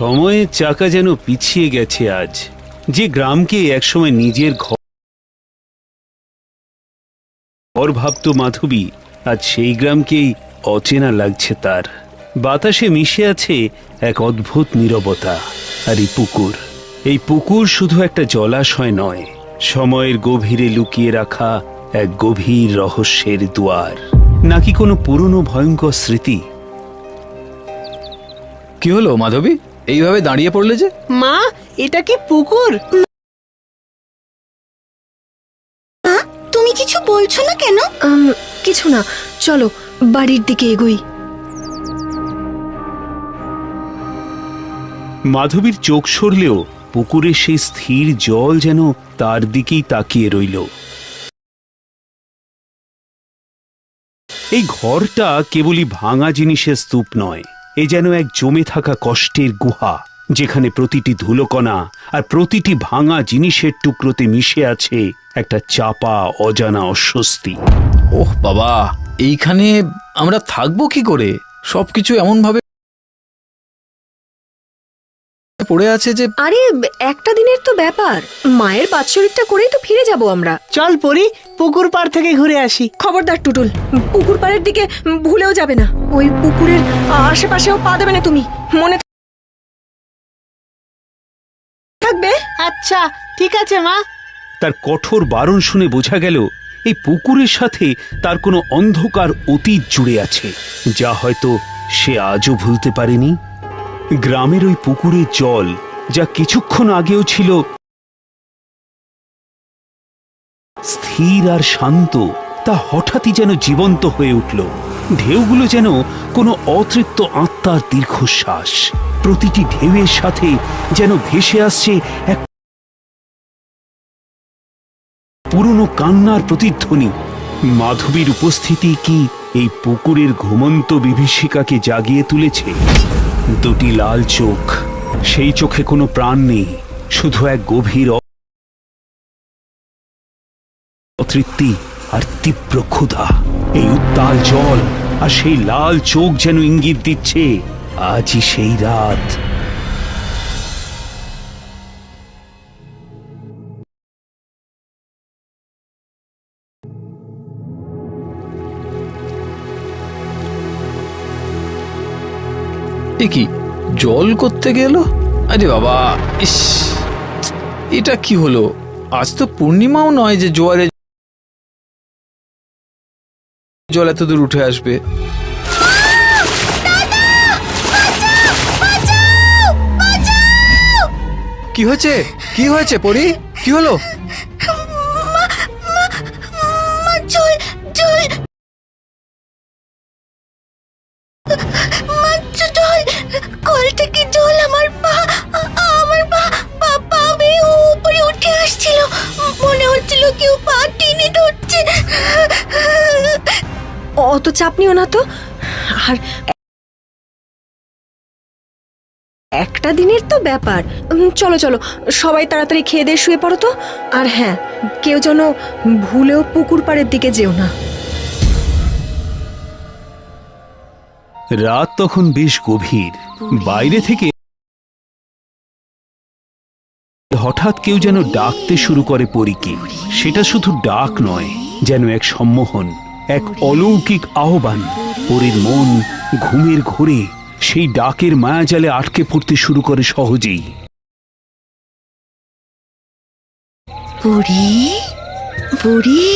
সময়ের চাকা যেন পিছিয়ে গেছে আজ। যে গ্রামকে একসময় নিজের ঘর ভাবত মাধবী, আজ সেই গ্রামকেই অচেনা লাগছে তার। বাতাসে মিশে আছে এক অদ্ভুত নীরবতা। আর এই পুকুর শুধু একটা জলাশয় নয়, সময়ের গভীরে লুকিয়ে রাখা এক গভীর রহস্যের দুয়ার। নাকি কোনো পুরনো ভয়ঙ্কর স্মৃতি? কি হলো মাধবী, এইভাবে দাঁড়িয়ে পড়লে যে? মা, এটা কি পুকুর? তুমি কিছু বলছো না কেন? কিছু না, চলো বাড়ির দিকে এগোই। মাধবীর চোখ সরলেও পুকুরের সেই স্থির জল যেন তার দিকেই তাকিয়ে রইল। এই ঘরটা কেবলই ভাঙা জিনিসের স্তূপ নয়, এ যেন এক জমে থাকা কষ্টের গুহা, যেখানে প্রতিটি ধুলোকণা আর প্রতিটি ভাঙা জিনিসের টুকরোতে মিশে আছে একটা চাপা অজানা অস্বস্তি। ওহ বাবা, এইখানে আমরা থাকবো কি করে? সবকিছু এমন ভাবে পড়ে আছে যে। আরে একটা দিনের তো ব্যাপার, মায়ের বাৎসরিকটা করেই তো ফিরে যাব আমরা। চল পরি, পুকুর পাড় থেকে ঘুরে আসি। খবরদার টুটুল, পুকুর পাড়ের দিকে ভুলেও যাবে না। ওই পুকুরের আশেপাশেও পা দেবে না তুমি, মনে থাকবে? আচ্ছা ঠিক আছে মা। তার কঠোর বারণ শুনে বোঝা গেল এই পুকুরের সাথে তার কোনো অন্ধকার অতীত জুড়ে আছে, যা হয়তো সে আজও ভুলতে পারেনি। গ্রামের ওই পুকুরের জল, যা কিছুক্ষণ আগেও ছিল স্থির আর শান্ত, তা হঠাৎই যেন জীবন্ত হয়ে উঠল। ঢেউগুলো যেন কোনো অতৃপ্ত আত্মার দীর্ঘশ্বাস। প্রতিটি ঢেউয়ের সাথে যেন ভেসে আসছে এক পুরনো কান্নার প্রতিধ্বনি। মাধবীর উপস্থিতি কি এই পুকুরের ঘুমন্ত বিভীষিকাকে জাগিয়ে তুলেছে? দুটি লাল চোখ, সেই চোখে কোনো প্রাণ নেই, শুধু এক গভীর অতৃপ্তি আর তীব্র ক্ষুধা। এই উত্তাল জল আর সেই লাল চোখ যেন ইঙ্গিত দিচ্ছে আজই সেই রাত। এ কি, জল করতে গেল? আরে বাবা, ইস, এটা কি হলো? আজ তো পূর্ণিমাও নয় যে জোয়ারে জল এত দূর উঠে আসবে। কি হয়েছে? কি হয়েছে পরি? কি হলো? কল থেকে জল আমার পা বেয়ে উপরে উঠে আসছিল। মনে হচ্ছিল কেউ পা টেনে ধরছে। অত চাপ নিও না তো। আর একটা দিনের তো ব্যাপার। চলো চলো, সবাই তাড়াতাড়ি খেয়ে দিয়ে শুয়ে পড়ো তো। আর হ্যাঁ, কেউ যেন ভুলেও পুকুর পাড়ের দিকে যেও না। রাত তখন বেশ গভীর। বাইরে থেকে হঠাৎ কেউ যেন ডাকতে শুরু করে পরীকে। সেটা শুধু ডাক নয়, যেন এক সম্মোহন, এক অলৌকিক আহ্বান। পরীর মন ঘুমের ঘোরে সেই ডাকের মায়াজালে আটকে পড়তে শুরু করে সহজেই। পরি, পরি,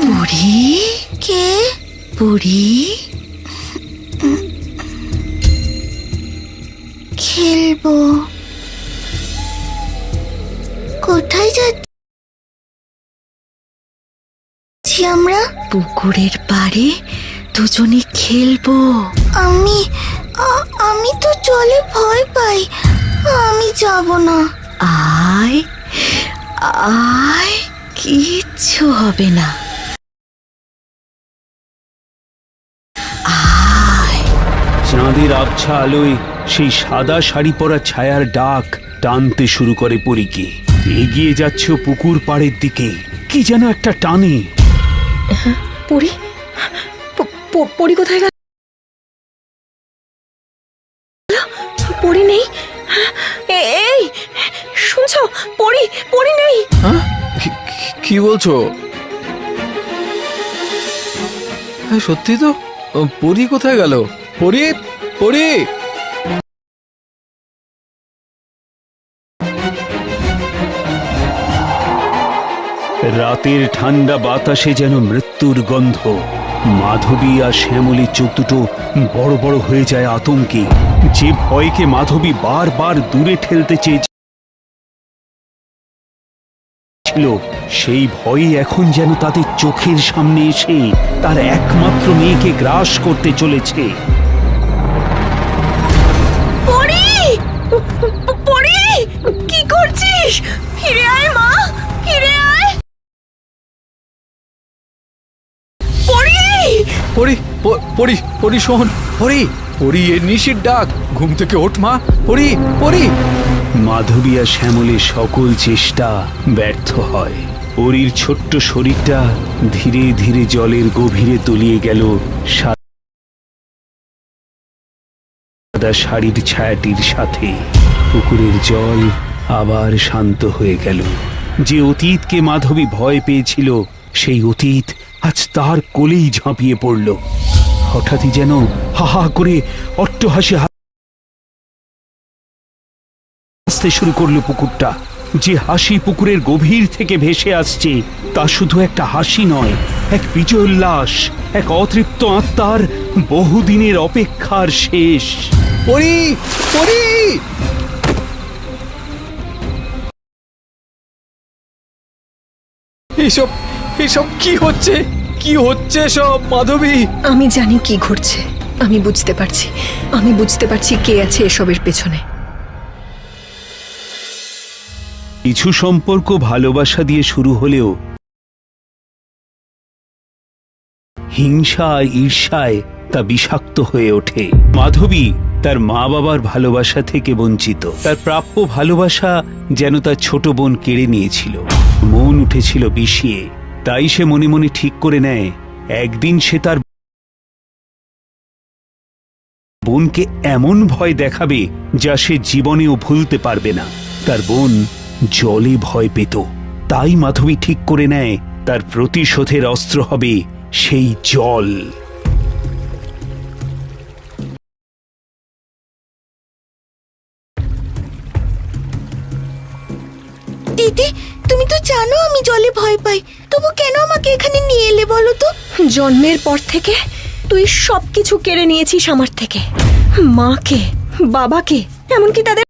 পরি, কে? পরি, খেলবো। কোথায় যাচ্ছি আমরা? পুকুরের পাড়ে দুজনে খেলবো। আমি তো জলে ভয় পাই, আমি যাব না। আয় আয়, কিচ্ছু হবে না। চাঁদের আবছা আলোয় সেই সাদা শাড়ি পরা ছায়ার ডাক টানতে শুরু করে পরীকে। এগিয়ে যাচ্ছে পুকুর পাড়ের দিকে, কি যেন একটা টানে। পরি, পরি কোথায় গেল? পরি নেই। পরি নেই। হ্যাঁ, কি বলছো? হ্যাঁ, সত্যি তো। পরি কোথায় গেল? পরি, পরি! রাতের ঠান্ডা বাতাসে যেন মৃত্যুর গন্ধ। মাধবী আর শ্যামলীর চোখ দুটো বড় বড় হয়ে যায় আতঙ্কে। যে ভয়কে মাধবী বারবার দূরে ঠেলতে চেয়েছিল, সেই ভয়ই এখন যেন তাদের চোখের সামনে এসে তার একমাত্র মেয়েকে গ্রাস করতে চলেছে। পরি, পরি, কি করছিস? ফিরে আয় মা, ফিরে আয়। পরি, পরি, পরি, পরি শোন। পরি, পরি, এর নিশির ডাক। ঘুম থেকে ওঠ মা। পরি, পরি! মাধবী আর শ্যামলের সকল চেষ্টা ব্যর্থ হয়। পরীর ছোট্ট শরীরটা ধীরে ধীরে জলের গভীরে তলিয়ে গেল সাদা শাড়ির ছায়াটির সাথে। পুকুরের জল আবার শান্ত হয়ে গেল। যে অতীতকে মাধবী ভয় পেয়েছিল, সেই অতীত আজ তার কোলেই ঝাঁপিয়ে পড়ল। হঠাৎই যেন হা হা করে অট্টহাসি হাসতে শুরু করলো পুকুরটা। যে হাসি পুকুরের গভীর থেকে ভেসে আসছে, তা শুধু একটা হাসি নয়, এক বিজয়োল্লাস, এক অতৃপ্ত আত্মার বহুদিনের অপেক্ষার শেষ। পরি, পরি! এসব, এসব কি হচ্ছে? কি হচ্ছে সব, মাধবী? আমি জানি কি ঘটছে। আমি বুঝতে পারছি, আমি বুঝতে পারছি কে আছে এসবের পেছনে। কিছু সম্পর্ক ভালোবাসা দিয়ে শুরু হলেও হিংসা ঈর্ষায় তা বিষাক্ত হয়ে ওঠে। মাধবী তার মা বাবার ভালোবাসা থেকে বঞ্চিত। তার প্রাপ্য ভালোবাসা যেন তার ছোট বোন কেড়ে নিয়েছিল। মন উঠেছিল বিষিয়ে। তাই সে মনে মনে ঠিক করে নেয়, একদিন সে তার বোনকে এমন ভয় দেখাবে যা সে জীবনেও ভুলতে পারবে না। তার বোন জলে ভয় পেত। তাই মাধবী ঠিক করে নেয়, তার প্রতিশোধের অস্ত্র হবে সেই জল। দিদি, তুমি তো জানো আমি জলে ভয় পাই, তবু কেন আমাকে এখানে নিয়ে এলে বলো তো? জন্মের পর থেকে তুই সবকিছু কেড়ে নিয়েছিস আমার থেকে। মাকে, বাবাকে, এমনকি তাদের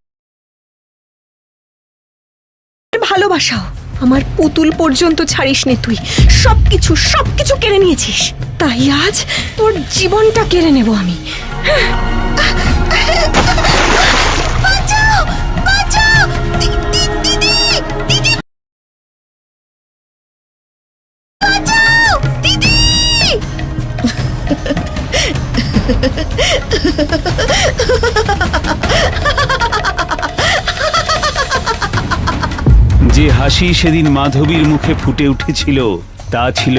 ভালোবাসাও। আমার পুতুল পর্যন্ত ছাড়িসনি তুই। সবকিছু, সবকিছু কেড়ে নিয়েছিস। তাই আজ তোর জীবনটা কেড়ে নেব আমি। বাঁচাও, বাঁচাও! দিদি, দিদি, বাঁচাও! দিদি! যে হাসি সেদিন মাধবীর মুখে ফুটে উঠেছিল, তা ছিল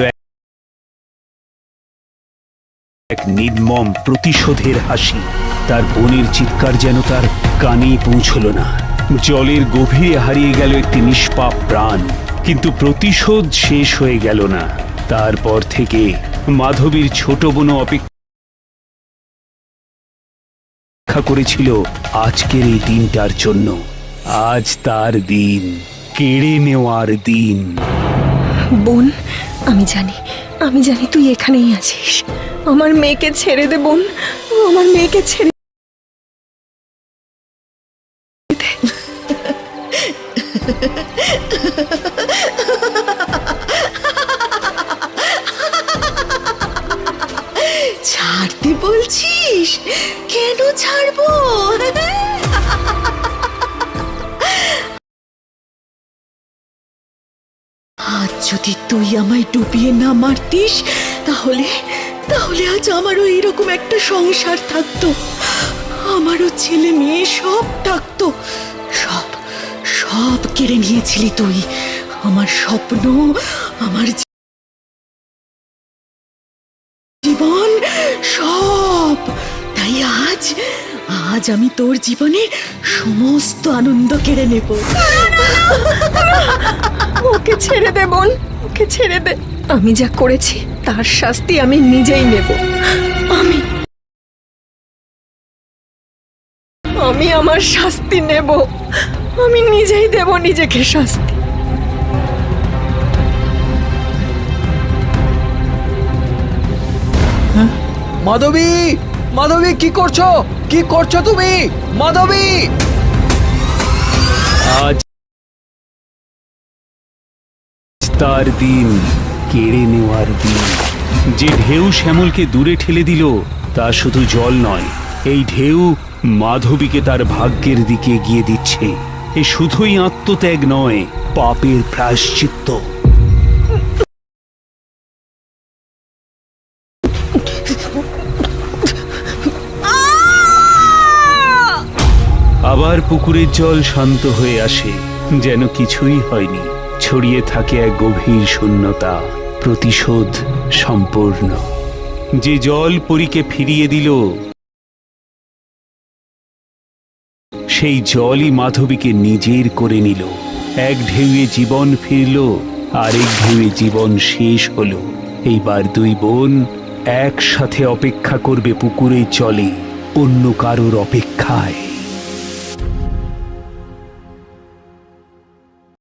এক নির্মম প্রতিশোধের হাসি। তার বোনের চিৎকার যেন তার কানে পৌঁছল না। জলের গভীরে হারিয়ে গেল একটি নিষ্পাপ প্রাণ, কিন্তু প্রতিশোধ শেষ হয়ে গেল না। তারপর থেকে মাধবীর ছোট বোনও অপেক্ষা করেছিল আজকের এই দিনটার জন্য। আজ তার দিন, কেড়ে নেওয়ার দিন। বোন, আমি জানি, আমি জানি তুই এখানেই আছিস। আমার মেয়েকে ছেড়ে দে বোন, আমার মেয়েকে ছেড়ে দে। ছাড়তে বলছিস? কেন ছাড়বো? আজ যদি তুই আমায় ডুবিয়ে না মারতিস, তাহলে তাহলে আজ আমারও এরকম একটা সংসার থাকতো। আমারও ছেলে মেয়ে সব থাকতো। সব সব কেড়ে নিয়েছিলি তুই। আমার স্বপ্ন, আমার জীবন, সব। তাই আজ আজ আমি তোর জীবনের সমস্ত আনন্দ কেড়ে নেব। ওকে ছেড়ে দে বোন, ওকে ছেড়ে দে। আমি যা করেছি তার শাস্তি আমি নিজেই নেব। আমি আমার শাস্তি নেব। আমি নিজেই দেব নিজেকে শাস্তি। মাধবী, মাধবী কি করছো? কি করছো তুমি? মাধবী! আজ তার দিন, কেড়ে নেওয়ার দিন। যে ঢেউ শ্যামলকে দূরে ঠেলে দিল তা শুধু জল নয়, এই ঢেউ মাধবীকে তার ভাগ্যের দিকে এগিয়ে দিচ্ছে। এ শুধুই আত্মত্যাগ নয়, পাপের প্রায়শ্চিত্ত। আবার পুকুরের জল শান্ত হয়ে আসে, যেন কিছুই হয়নি। ছড়িয়ে থাকে এক গভীর শূন্যতা, প্রতিশোধ সম্পূর্ণ। যে জল পরীকে ফিরিয়ে দিল, সেই জলই মাধবীকে নিজের করে নিল। এক ঢেউয়ে জীবন ফিরল, আরেক ঢেউয়ে জীবন শেষ হলো। এইবার দুই বোন একসাথে অপেক্ষা করবে পুকুরের জলে, অন্য কারোর অপেক্ষায়।